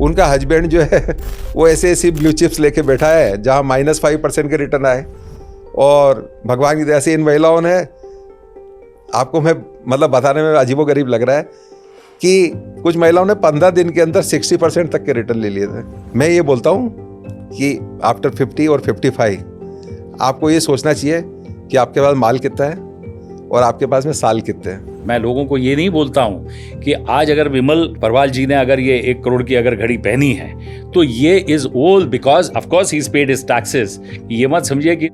उनका हस्बैंड जो है वो ऐसे ऐसी ब्लू चिप्स लेके बैठा है जहाँ -5% के रिटर्न आए। और भगवान की दया से इन महिलाओं ने, आपको मैं मतलब बताने में अजीबोगरीब लग रहा है कि कुछ महिलाओं ने 15 दिन के अंदर 60% तक के रिटर्न ले लिए थे। मैं ये बोलता हूँ कि आफ्टर 50 और 55 आपको ये सोचना चाहिए कि आपके पास माल कितना है और आपके पास में साल कितने हैं। मैं लोगों को ये नहीं बोलता हूं कि आज अगर विमल परवाल जी ने अगर ये 1 करोड़ की अगर घड़ी पहनी है तो ये is all because of course he is paid his taxes. ये मत समझिए कि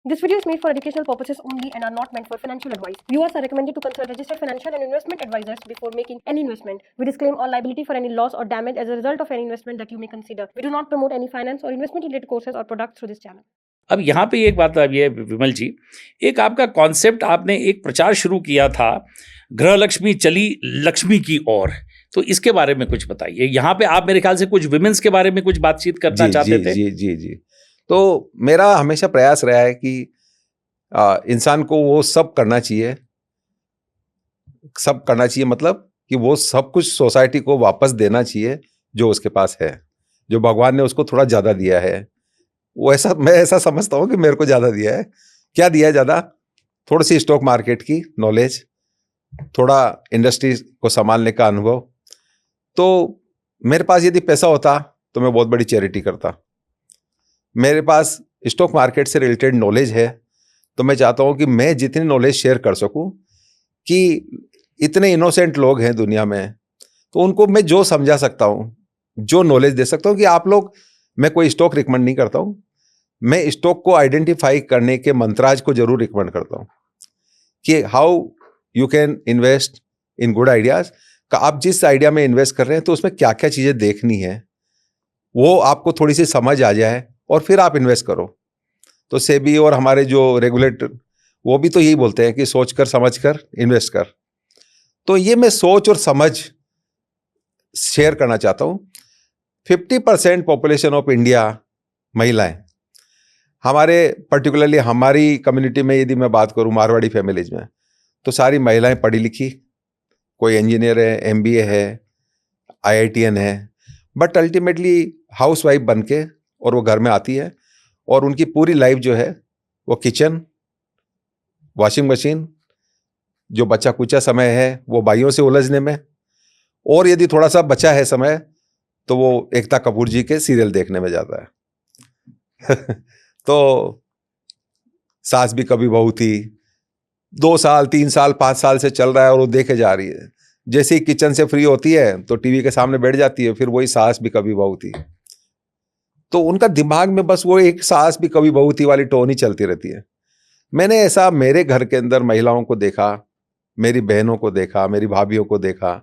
This video is made for educational purposes only and are not meant for financial advice. Viewers are recommended to consult registered financial and investment advisors before making any investment. We disclaim all liability for any loss or damage as a result of any investment that you may consider. We do not promote any finance or investment related courses or products through this channel. अब यहाँ पे एक बात अब ये विमल जी, एक आपका concept, आपने एक प्रचार शुरू किया था, गृह लक्ष्मी चली लक्ष्मी की ओर, तो इसके बारे में कुछ बताइए। यहाँ पे आप मेरे ख्याल से कुछ विमेंस के बारे में कुछ बातचीत करना चाहते थे। जी। तो मेरा हमेशा प्रयास रहा है कि इंसान को वो सब करना चाहिए मतलब कि वो सब कुछ सोसाइटी को वापस देना चाहिए जो उसके पास है, जो भगवान ने उसको थोड़ा ज़्यादा दिया है। वो ऐसा, मैं ऐसा समझता हूँ कि मेरे को ज़्यादा दिया है। क्या दिया है ज़्यादा? थोड़ी सी स्टॉक मार्केट की नॉलेज, थोड़ा इंडस्ट्री को संभालने का अनुभव। तो मेरे पास यदि पैसा होता तो मैं बहुत बड़ी चैरिटी करता। मेरे पास स्टॉक मार्केट से रिलेटेड नॉलेज है तो मैं चाहता हूँ कि मैं जितनी नॉलेज शेयर कर सकूँ, कि इतने इनोसेंट लोग हैं दुनिया में, तो उनको मैं जो समझा सकता हूँ, जो नॉलेज दे सकता हूँ कि आप लोग, मैं कोई स्टॉक रिकमेंड नहीं करता हूँ, मैं स्टॉक को आइडेंटिफाई करने के मंत्राज को जरूर रिकमेंड करता हूँ कि how you can invest in good ideas. का आप जिस आइडिया में इन्वेस्ट कर रहे हैं तो उसमें क्या क्या चीज़ें देखनी है, वो आपको थोड़ी सी समझ आ जाए और फिर आप इन्वेस्ट करो। तो सेबी और हमारे जो रेगुलेटर, वो भी तो यही बोलते हैं कि सोच कर समझ कर इन्वेस्ट कर। तो ये मैं सोच और समझ शेयर करना चाहता हूँ। 50% पॉपुलेशन ऑफ इंडिया महिलाएं, हमारे पर्टिकुलरली हमारी कम्युनिटी में यदि मैं बात करूँ मारवाड़ी फैमिलीज में, तो सारी महिलाएं पढ़ी लिखी, कोई इंजीनियर है, MBA है, IITN है, बट अल्टीमेटली हाउस वाइफ बन के और वो घर में आती है और उनकी पूरी लाइफ जो है वो किचन, वॉशिंग मशीन, जो बचा कुचा समय है वो भाइयों से उलझने में, और यदि थोड़ा सा बचा है समय तो वो एकता कपूर जी के सीरियल देखने में जाता है। तो सास भी कभी बहू थी, 2 साल 3 साल 5 साल से चल रहा है और वो देखे जा रही है। जैसे ही किचन से फ्री होती है तो टीवी के सामने बैठ जाती है, फिर वही सास भी कभी बहू थी। तो उनका दिमाग में बस वो एक सास भी कभी बहू थी वाली टोन ही चलती रहती है। मैंने ऐसा मेरे घर के अंदर महिलाओं को देखा, मेरी बहनों को देखा, मेरी भाभीयों को देखा,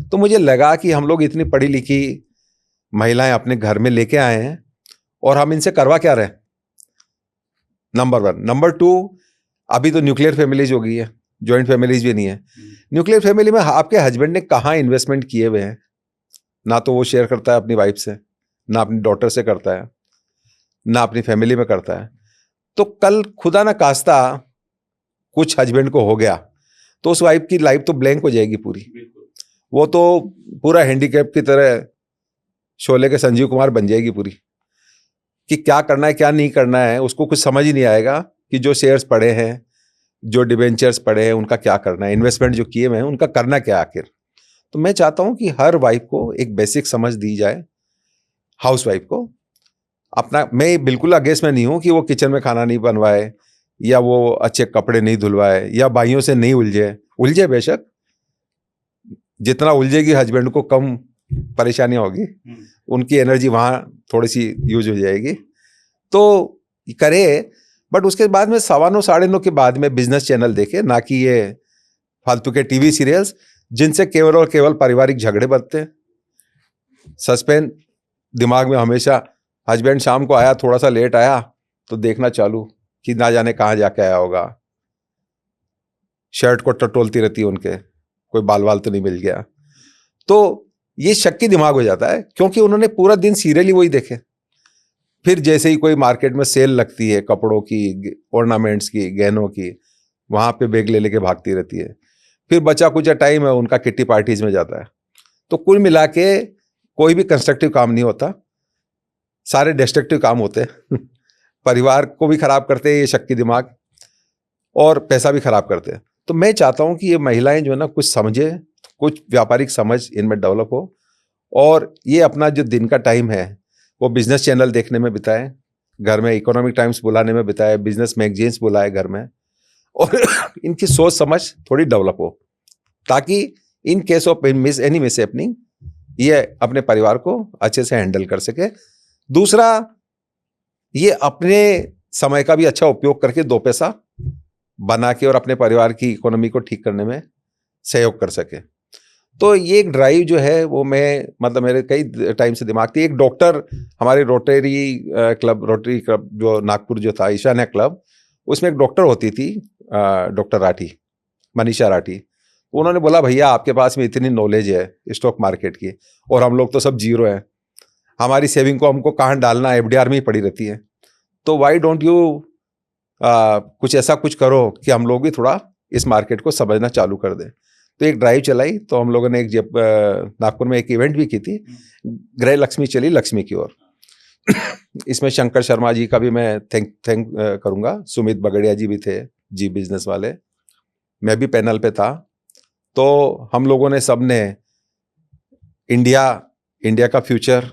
तो मुझे लगा कि हम लोग इतनी पढ़ी लिखी महिलाएं अपने घर में लेके आए हैं और हम इनसे करवा क्या रहे। नंबर 1। नंबर 2, अभी तो न्यूक्लियर फैमिलीज हो गई है, जॉइंट फैमिलीज भी नहीं है। न्यूक्लियर फैमिली में आपके हस्बैंड ने कहाँ इन्वेस्टमेंट किए हुए हैं, ना तो वो शेयर करता है अपनी वाइफ से, ना अपनी डॉटर से करता है, ना अपनी फैमिली में करता है। तो कल खुदा ना कास्ता कुछ हस्बैंड को हो गया तो उस वाइफ की लाइफ तो ब्लैंक हो जाएगी पूरी। वो तो पूरा हैंडीकैप की तरह शोले के संजीव कुमार बन जाएगी पूरी, कि क्या करना है क्या नहीं करना है उसको कुछ समझ ही नहीं आएगा कि जो शेयर्स पड़े हैं, जो डिबेंचर्स पड़े हैं, उनका क्या करना है, इन्वेस्टमेंट जो किए हुए हैं उनका करना क्या आखिर। तो मैं चाहता हूं कि हर वाइफ को एक बेसिक समझ दी जाए, हाउस वाइफ को अपना। मैं बिल्कुल अगेंस्ट में नहीं हूं कि वो किचन में खाना नहीं बनवाए या वो अच्छे कपड़े नहीं धुलवाए या भाइयों से नहीं उलझे बेशक, जितना उलझेगी हस्बैंड को कम परेशानी होगी, उनकी एनर्जी वहाँ थोड़ी सी यूज हो जाएगी। तो करे, बट उसके बाद में 9:15 9:30 के बाद में बिजनेस चैनल देखे, ना कि ये फालतू के टीवी सीरियल्स जिनसे केवल और केवल पारिवारिक झगड़े बनते हैं। सस्पेंस दिमाग में हमेशा, हस्बैंड शाम को आया, थोड़ा सा लेट आया तो देखना चालू कि ना जाने कहाँ जाके आया होगा, शर्ट को टटोलती रहती है उनके, कोई बाल वाल तो नहीं मिल गया। तो ये शक्की दिमाग हो जाता है क्योंकि उन्होंने पूरा दिन सीरियल ही वही देखे। फिर जैसे ही कोई मार्केट में सेल लगती है कपड़ों की, ऑर्नामेंट्स की, गहनों की, वहां पे बैग ले लेके भागती रहती है। फिर बचा कुछ टाइम है उनका किट्टी पार्टीज में जाता है। तो कुल मिला के कोई भी कंस्ट्रक्टिव काम नहीं होता, सारे डिस्ट्रक्टिव काम होते हैं। परिवार को भी खराब करते हैं ये शक्की दिमाग, और पैसा भी खराब करते हैं। तो मैं चाहता हूं कि ये महिलाएं जो है ना कुछ समझे, कुछ व्यापारिक समझ इनमें डेवलप हो, और ये अपना जो दिन का टाइम है वो बिजनेस चैनल देखने में बिताएं, घर में इकोनॉमिक टाइम्स बुलाने में बिताए, बिजनेस मैगजीन्स बुलाए घर में, और इनकी सोच समझ थोड़ी डेवलप हो, ताकि in case of any mishappening ये अपने परिवार को अच्छे से हैंडल कर सके। दूसरा, ये अपने समय का भी अच्छा उपयोग करके दो पैसा बना के और अपने परिवार की इकोनॉमी को ठीक करने में सहयोग कर सके। तो ये एक ड्राइव जो है वो मैं मतलब मेरे कई टाइम से दिमाग थी। एक डॉक्टर हमारे रोटरी क्लब जो नागपुर जो था, ईशान्य क्लब, उसमें एक डॉक्टर होती थी डॉक्टर राठी, मनीषा राठी। उन्होंने बोला भैया आपके पास में इतनी नॉलेज है स्टॉक मार्केट की और हम लोग तो सब जीरो हैं, हमारी सेविंग को हमको कहाँ डालना, एफडीआर में ही पड़ी रहती है, तो वाई डोंट यू कुछ ऐसा कुछ करो कि हम लोग भी थोड़ा इस मार्केट को समझना चालू कर दें। तो एक ड्राइव चलाई, तो हम लोगों ने एक नागपुर में एक इवेंट भी की थी, गृह लक्ष्मी चली लक्ष्मी की ओर। इसमें शंकर शर्मा जी का भी मैं थैंक करूंगा, सुमित बगड़िया जी भी थे, जी बिजनेस वाले, मैं भी पैनल पे था। तो हम लोगों ने सबने इंडिया का future,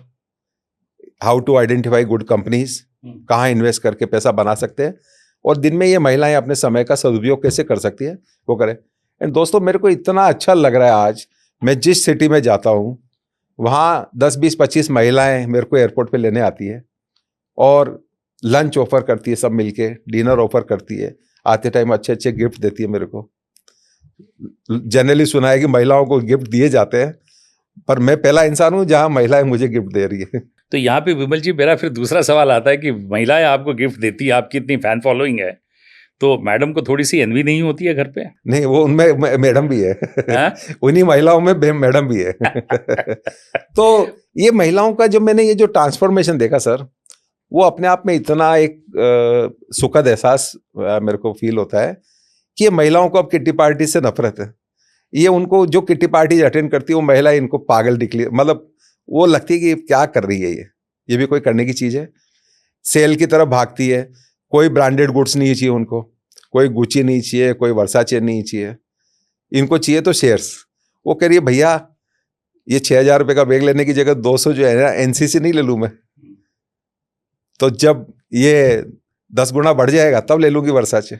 how to identify good companies, कहाँ इन्वेस्ट करके पैसा बना सकते हैं, और दिन में ये महिलाएं अपने समय का सदुपयोग कैसे कर सकती है वो करें। एंड दोस्तों, मेरे को इतना अच्छा लग रहा है आज मैं जिस सिटी में जाता हूँ वहाँ 10, 20, 25 महिलाएं मेरे को एयरपोर्ट पे लेने आती है और लंच ऑफर करती है, सब मिलके डिनर ऑफर करती है, आते टाइम अच्छे अच्छे गिफ्ट देती है मेरे को। जनरली सुना है कि महिलाओं को गिफ्ट दिए जाते हैं, पर मैं पहला इंसान हूँ जहाँ महिलाएं मुझे गिफ्ट दे रही है। तो यहाँ पे विमल जी मेरा फिर दूसरा सवाल आता है कि महिलाएं आपको गिफ्ट देती है, आपकी इतनी फैन फॉलोइंग है, तो मैडम को थोड़ी सी एनवी नहीं होती है घर पे? नहीं, वो उनमें मैडम भी है। उन्हीं महिलाओं में मैडम भी है। तो ये महिलाओं का जो मैंने ये जो ट्रांसफॉर्मेशन देखा सर, वो अपने आप में इतना एक सुखद एहसास मेरे को फील होता है कि ये महिलाओं को अब किट्टी पार्टी से नफरत है। ये उनको जो किट्टी पार्टी अटेंड करती है वो महिला इनको पागल निकली, मतलब वो लगती है कि क्या कर रही है ये भी कोई करने की चीज है। सेल की तरफ भागती है, कोई ब्रांडेड गुड्स नहीं चाहिए उनको, कोई गुची नहीं चाहिए, कोई वर्साचे नहीं चाहिए, इनको चाहिए तो शेयर्स। वो कह रही है भैया ये 6,000 रुपये का बैग लेने की जगह 200 जो है ना एनसीसी नहीं ले लूँ मैं, तो जब ये 10 गुना बढ़ जाएगा तब ले लूंगी वर्साचे।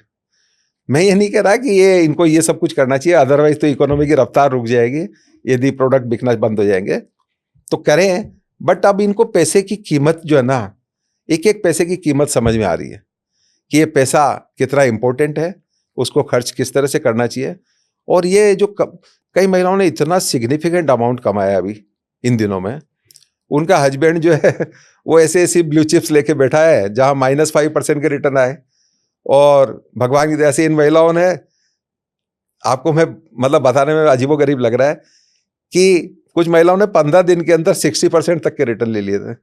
मैं ये नहीं कह रहा कि ये इनको ये सब कुछ करना चाहिए, अदरवाइज तो इकोनॉमी की रफ्तार रुक जाएगी यदि प्रोडक्ट बिकना बंद हो जाएंगे, तो करें। बट अब इनको पैसे की कीमत जो है ना, एक एक पैसे की कीमत समझ में आ रही है कि ये पैसा कितना इंपॉर्टेंट है, उसको खर्च किस तरह से करना चाहिए। और ये जो कई महिलाओं ने इतना सिग्निफिकेंट अमाउंट कमाया अभी इन दिनों में, उनका हस्बैंड जो है वो ऐसे ऐसी ब्लू चिप्स लेके बैठा है जहां -5% के रिटर्न आए, और भगवान की दया से इन महिलाओं ने, आपको मैं मतलब बताने में अजीबोगरीब लग रहा है कि कुछ महिलाओं ने 15 दिन के अंदर 60% तक के रिटर्न ले लिए थे।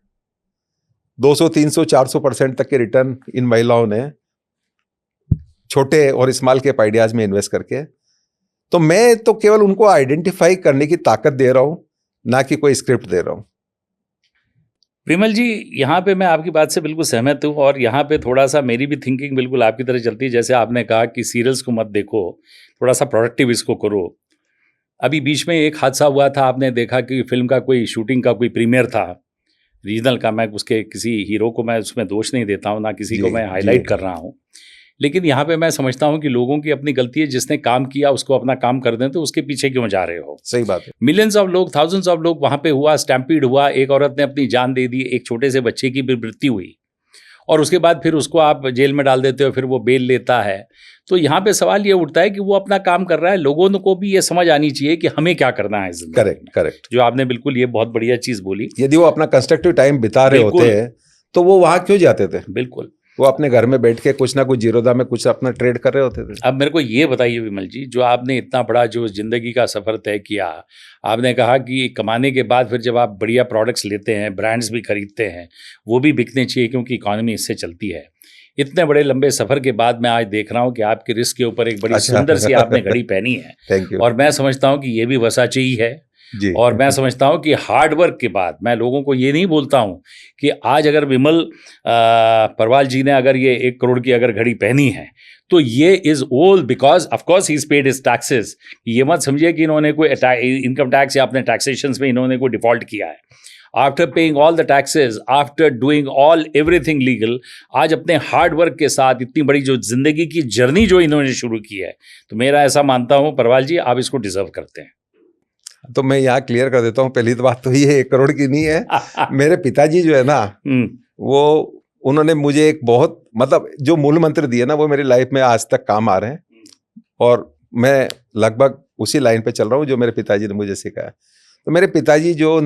200, 300, 400% तक के रिटर्न इन महिलाओं ने छोटे और स्मॉल कैप आइडियाज में इन्वेस्ट करके। तो मैं तो केवल उनको आइडेंटिफाई करने की ताकत दे रहा हूं, ना कि कोई स्क्रिप्ट दे रहा हूं। विमल जी, यहाँ पे मैं आपकी बात से बिल्कुल सहमत हूँ, और यहाँ पे थोड़ा सा मेरी भी थिंकिंग बिल्कुल आपकी तरह चलती है। जैसे आपने कहा कि सीरियल्स को मत देखो, थोड़ा सा प्रोडक्टिव इसको करो। अभी बीच में एक हादसा हुआ था, आपने देखा कि फिल्म का कोई शूटिंग का कोई प्रीमियर था रीजनल का, मैं उसके किसी हीरो को मैं उसमें दोष नहीं देता हूँ, ना किसी को मैं हाईलाइट कर रहा हूँ, लेकिन यहाँ पे मैं समझता हूँ कि लोगों की अपनी गलती है। जिसने काम किया उसको अपना काम कर दें, तो उसके पीछे क्यों जा रहे हो? सही बात है। मिलियंस ऑफ लोग, थाउजेंड्स ऑफ लोग वहाँ पे हुआ, स्टैम्पीड हुआ, एक औरत ने अपनी जान दे दी, एक छोटे से बच्चे की भी मृत्यु हुई, और उसके बाद फिर उसको आप जेल में डाल देते हो, फिर वो बेल लेता है। तो यहाँ पे सवाल ये उठता है कि वो अपना काम कर रहा है, लोगों को भी ये समझ आनी चाहिए कि हमें क्या करना है जिंदगी में। करेक्ट। जो आपने बिल्कुल ये बहुत बढ़िया चीज़ बोली। यदि वो अपना कंस्ट्रक्टिव टाइम बिता रहे होते हैं तो वो वहां क्यों जाते थे? बिल्कुल, वो अपने घर में बैठ के कुछ ना कुछ जीरोधा में कुछ अपना ट्रेड कर रहे होते थे। अब मेरे को ये बताइए विमल जी, जो आपने इतना बड़ा जो जिंदगी का सफ़र तय किया, आपने कहा कि कमाने के बाद फिर जब आप बढ़िया प्रोडक्ट्स लेते हैं, ब्रांड्स भी खरीदते हैं, वो भी बिकने चाहिए क्योंकि इकॉनमी इससे चलती है। इतने बड़े लंबे सफर के बाद मैं आज देख रहा हूँ कि आपके रिस्क के ऊपर एक बड़ी अच्छा। सुंदर सी आपने घड़ी पहनी है, थैंक यू और मैं समझता हूँ कि ये भी वर्साचे ही है। जी। और मैं समझता हूँ कि हार्ड वर्क के बाद, मैं लोगों को ये नहीं बोलता हूँ कि आज अगर विमल परवाल जी ने अगर ये 1 करोड़ की अगर घड़ी पहनी है तो ये is all because of course he is paid his taxes. ये मत समझिए कि इन्होंने कोई इनकम टैक्स या अपने टैक्सेशन में इन्होंने कोई डिफॉल्ट किया है। After paying all the taxes, after doing all everything legal, आज अपने हार्ड वर्क के साथ इतनी बड़ी जो जिंदगी की जर्नी जो इन्होंने शुरू की है, तो मेरा ऐसा मानता हूँ परवाल जी आप इसको डिजर्व करते हैं। तो मैं यहाँ क्लियर कर देता हूँ, पहली तो बात तो ये 1 करोड़ की नहीं है। मेरे पिताजी जो है ना, वो उन्होंने मुझे एक बहुत मतलब जो मूल मंत्र दिए ना, वो मेरी लाइफ में आज तक काम आ रहे हैं, और मैं लगभग उसी लाइन पे चल रहा हूँ जो मेरे पिताजी ने मुझे सिखाया। तो मेरे पिताजी जो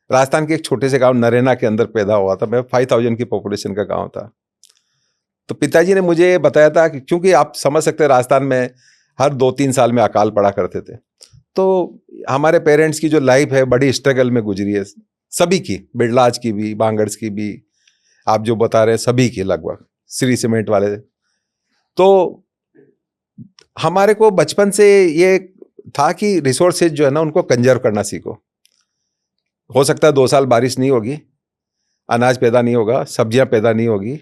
राजस्थान के एक छोटे से गांव नरेना के अंदर पैदा हुआ था, मैं 5000 की पॉपुलेशन का गांव था। तो पिताजी ने मुझे बताया था कि क्योंकि आप समझ सकते हैं राजस्थान में हर 2-3 साल में अकाल पड़ा करते थे, तो हमारे पेरेंट्स की जो लाइफ है बड़ी स्ट्रगल में गुजरी है, सभी की, बिड़लाज की भी, बांगर्स की भी, आप जो बता रहे हैं सभी की, लगभग श्री सीमेंट वाले। तो हमारे को बचपन से ये था कि रिसोर्सेज जो है ना उनको कंजर्व करना सीखो। हो सकता है 2 साल बारिश नहीं होगी, अनाज पैदा नहीं होगा, सब्जियां पैदा नहीं होगी,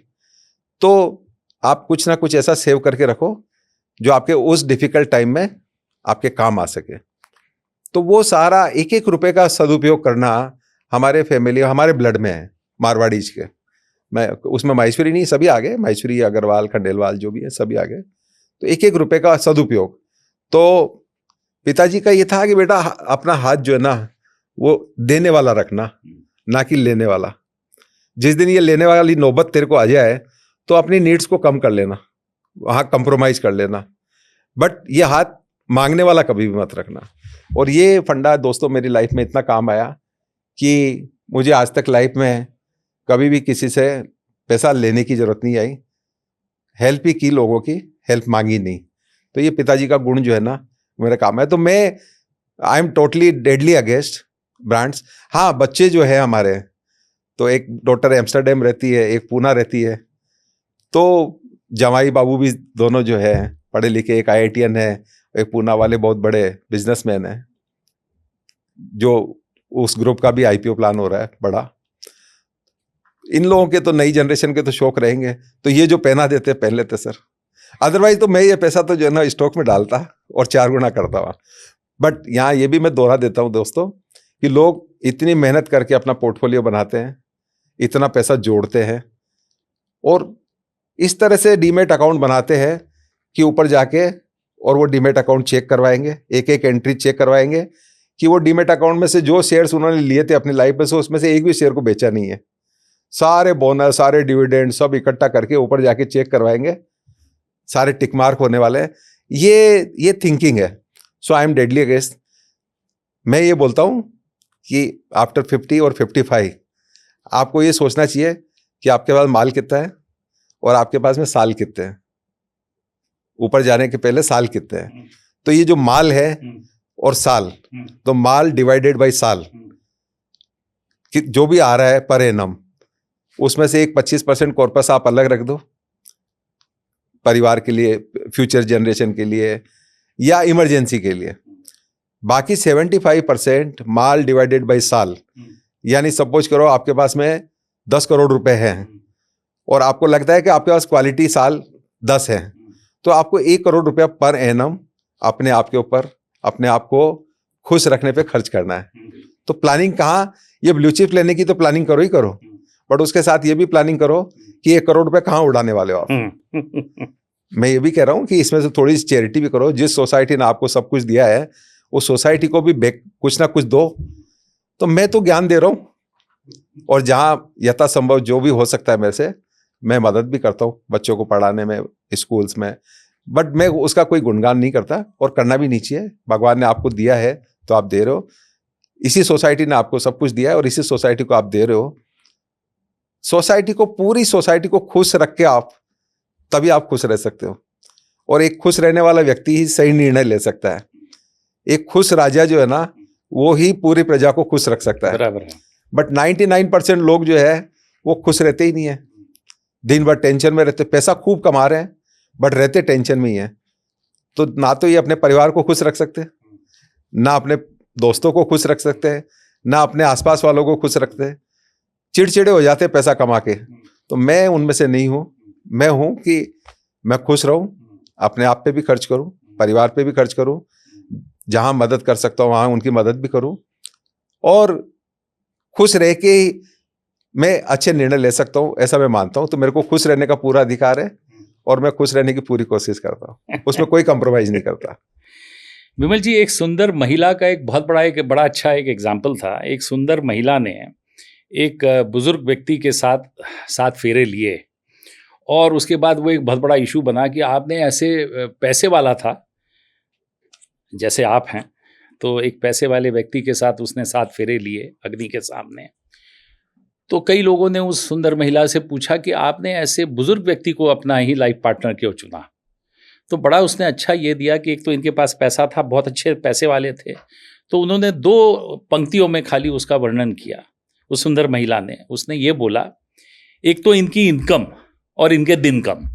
तो आप कुछ ना कुछ ऐसा सेव करके रखो जो आपके उस डिफिकल्ट टाइम में आपके काम आ सके। तो वो सारा 1-1 रुपए का सदुपयोग करना हमारे फैमिली, हमारे ब्लड में है, मारवाड़ीज के। मैं उसमें माहेश्वरी नहीं, सभी आ गए, माहेश्वरी, अग्रवाल, खंडेलवाल जो भी है सभी आ गए। तो 1-1 रुपए का सदुपयोग। तो पिताजी का ये था कि बेटा अपना हाथ जो है ना वो देने वाला रखना, ना कि लेने वाला। जिस दिन ये लेने वाली नौबत तेरे को आ जाए तो अपनी नीड्स को कम कर लेना, वहाँ कंप्रोमाइज कर लेना, बट ये हाथ मांगने वाला कभी भी मत रखना। और ये फंडा दोस्तों मेरी लाइफ में इतना काम आया कि मुझे आज तक लाइफ में कभी भी किसी से पैसा लेने की जरूरत नहीं आई, हेल्प ही की लोगों की, हेल्प मांगी नहीं। तो ये पिताजी का गुण जो है ना मेरा काम है। तो मैं I am totally deadly against brands. हाँ, बच्चे जो है हमारे, तो एक डॉटर एम्स्टरडेम रहती है, एक पूना रहती है, तो जमाई बाबू भी दोनों जो है पढ़े लिखे, एक IITian है, एक पूना वाले बहुत बड़े बिजनेसमैन है, जो उस ग्रुप का भी IPO प्लान हो रहा है बड़ा। इन लोगों के तो नई जनरेशन के तो शौक रहेंगे, तो ये जो पहना देते पहन लेते सर। अदरवाइज तो मैं ये पैसा तो जो है ना स्टॉक में डालता और 4 गुना करता हुआ। बट यहाँ ये भी मैं दोहरा देता हूँ दोस्तों कि लोग इतनी मेहनत करके अपना पोर्टफोलियो बनाते हैं, इतना पैसा जोड़ते हैं, और इस तरह से डीमेट अकाउंट बनाते हैं कि ऊपर जाके और वो डीमेट अकाउंट चेक करवाएंगे, एक एंट्री चेक करवाएंगे कि वो डीमेट अकाउंट में से जो शेयर्स उन्होंने लिए थे अपनी लाइफ में से, उसमें से एक भी शेयर को बेचा नहीं है। सारे बोनस, सारे डिविडेंड सब इकट्ठा करके ऊपर जाके चेक करवाएंगे, सारे टिक मार्क होने वाले हैं। ये थिंकिंग है। सो आई एम डेडली अगेंस्ट। मैं ये बोलता हूँ कि आफ्टर 50 और 55 आपको ये सोचना चाहिए कि आपके पास माल कितना है और आपके पास में साल कितने हैं, ऊपर जाने के पहले साल कितने हैं। तो ये जो माल है और साल, तो माल डिवाइडेड बाय साल कि जो भी आ रहा है पर एनम, उसमें से एक 25% कॉर्पस आप अलग रख दो परिवार के लिए, फ्यूचर जनरेशन के लिए या इमरजेंसी के लिए। बाकी 75% माल डिवाइडेड बाय साल, यानी सपोज करो आपके पास में 10 करोड़ रुपए हैं और आपको लगता है कि आपके पास क्वालिटी साल 10 है, तो आपको 1 करोड़ रुपया पर एनम अपने आप के ऊपर, अपने आप को खुश रखने पे खर्च करना है। तो प्लानिंग कहाँ, ये ब्लू चिप लेने की तो प्लानिंग करो ही करो, बट उसके साथ ये भी प्लानिंग करो कि 1 करोड़ रुपए कहाँ उड़ाने वाले हो आप। मैं ये भी कह रहा हूँ कि इसमें से थोड़ी सी चैरिटी भी करो। जिस सोसाइटी ने आपको सब कुछ दिया है उस सोसाइटी को भी कुछ ना कुछ दो। तो मैं तो ज्ञान दे रहा हूँ और जहाँ यथासंभव जो भी हो सकता है मेरे से मैं मदद भी करता हूँ बच्चों को पढ़ाने में, स्कूल्स में, बट मैं उसका कोई गुणगान नहीं करता और करना भी नहीं चाहिए। भगवान ने आपको दिया है तो आप दे रहे हो, इसी सोसाइटी ने आपको सब कुछ दिया है और इसी सोसाइटी को आप दे रहे हो। सोसाइटी को, पूरी सोसाइटी को खुश रख के आप, तभी आप खुश रह सकते हो। और एक खुश रहने वाला व्यक्ति ही सही निर्णय ले सकता है। एक खुश राजा जो है ना वो ही पूरी प्रजा को खुश रख सकता है। बराबर है। बट 99% लोग जो है वो खुश रहते ही नहीं है। दिन भर टेंशन में रहते, पैसा खूब कमा रहे हैं बट रहते टेंशन में ही है। तो ना तो ये अपने परिवार को खुश रख सकते, ना अपने दोस्तों को खुश रख सकते हैं, ना अपने आसपास वालों को खुश रखते हैं, चिड़चिड़े हो जाते हैं पैसा कमा के। तो मैं उनमें से नहीं हूँ। मैं हूँ कि मैं खुश रहूँ, अपने आप पे भी खर्च करूँ, परिवार पे भी खर्च करूँ, जहाँ मदद कर सकता हूँ वहाँ उनकी मदद भी करूँ, और खुश रह के ही मैं अच्छे निर्णय ले सकता हूँ, ऐसा मैं मानता हूँ। तो मेरे को खुश रहने का पूरा अधिकार है और मैं खुश रहने की पूरी कोशिश करता हूँ, उसमें कोई कंप्रोमाइज नहीं करता। विमल जी, एक सुंदर महिला का एक बहुत बड़ा अच्छा एक एग्जाम्पल था। एक सुंदर महिला ने एक बुजुर्ग व्यक्ति के साथ फेरे लिए, और उसके बाद वो एक बहुत बड़ा इशू बना कि आपने ऐसे पैसे वाला था जैसे आप हैं, तो एक पैसे वाले व्यक्ति के साथ उसने 7 फेरे लिए अग्नि के सामने। तो कई लोगों ने उस सुंदर महिला से पूछा कि आपने ऐसे बुजुर्ग व्यक्ति को अपना ही लाइफ पार्टनर क्यों चुना? तो बड़ा उसने अच्छा ये दिया कि एक तो इनके पास पैसा था, बहुत अच्छे पैसे वाले थे, तो उन्होंने 2 पंक्तियों में खाली उसका वर्णन किया। उस सुंदर महिला ने, उसने ये बोला, एक तो इनकी इनकम और इनके दिन कम।